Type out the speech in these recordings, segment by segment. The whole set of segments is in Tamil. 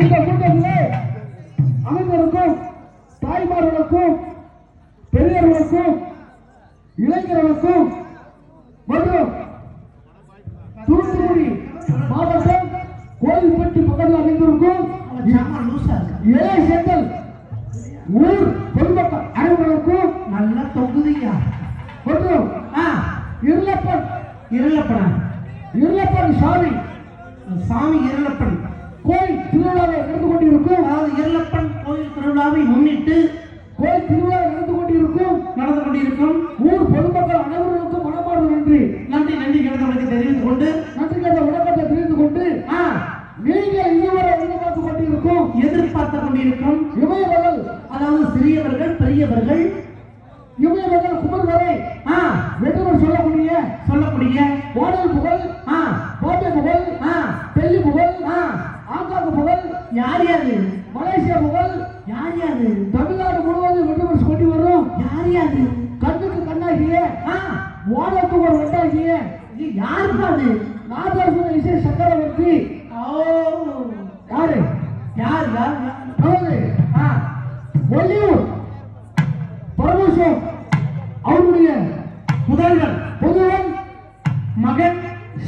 இந்த கூட்டத்திலே அமைந்தருக்கும் தாய்மார்களுக்கும் பெரியவர்களுக்கும் இளைஞர்களுக்கும் மற்றும் தூத்துக்குடி மாவட்டம் கோயில்பட்டி பக்கத்தில் அமைந்திருக்கும் இளைய செங்கல் ஊர் பொதுமக்கள் அனைவருக்கும் நல்ல தொகுதியா மற்றும் இருளப்பன் சாமி இருளப்பன் கோயில் திருவிழாவை நடந்து கொண்டிருக்கும். அதாவது இருளப்பன் கோயில் திருவிழாவை முன்னிட்டு கோயில் திருவிழா நடந்து கொண்டிருக்கும் ஊர் பொதுமக்கள் அனைவருக்கும் மனமார்ந்த நன்றி கிடந்தவர்களுக்கு தெரிவித்துக் கொண்டு வணக்கத்தை தெரிந்து கொண்டு நீங்கள் இதுவரை எதிர்பார்த்து கொண்டிருக்கும் இமயவர்கள், அதாவது சிறியவர்கள் பெரியவர்கள் இமயவர்கள் குமர் வரை வெற்றுவர் சொல்லக்கூடிய ஓடல் புகழ், கோட்டை புகழ், டெல்லி புகழ், ஆங்காங்கு புகழ், யார் யாரு மலேசியா புகழ், யார் யாரு தமிழ்நாடு முழுவதும் வெற்றுவர் கொண்டு வரும். யார் யாரு கண்ணுக்கு கண்ணாகிய ஓடலுக்கு ஒரு வெட்டாகிய யாருப்பா அது? நாதர்சன இசை சக்கரவர்த்தி. யாரு யார் ஒல்லியூர் பரமேஸ்வரன் அவருடைய புதல்வன் மகன்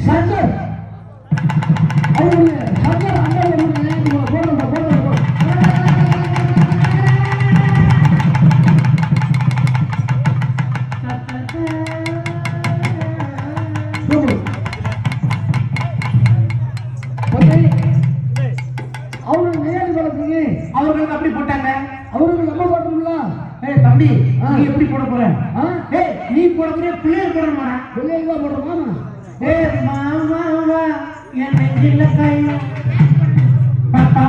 சங்கர் அவருடைய சங்கர் அண்ணன் அவர்களுக்கு அப்படி போட்டாங்க. அவர்கள் நம்ம போட்டோம்ல. தம்பி நீ எப்படி போட போற? நீ போட போற பிள்ளைகள் போடணுமா? பிள்ளைகள் தான் போடணுமா? மாமா என் நெஞ்சில கையும் பாப்பா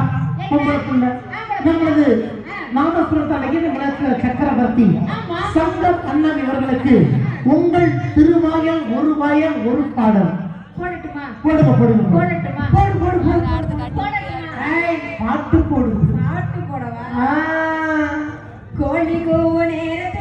பொம்பளைக்குள்ள நமது நாமசுரத்தாலேயே நம்மளுக்கு சக்கரவர்த்தி சங்கர் அண்ணன் இவர்களுக்கு உங்கள் திருவாயல் ஒரு வாயல் ஒரு பாடல் போடுங்க பாட்டு போடுங்க. கோழி கோவ நேரத்தில்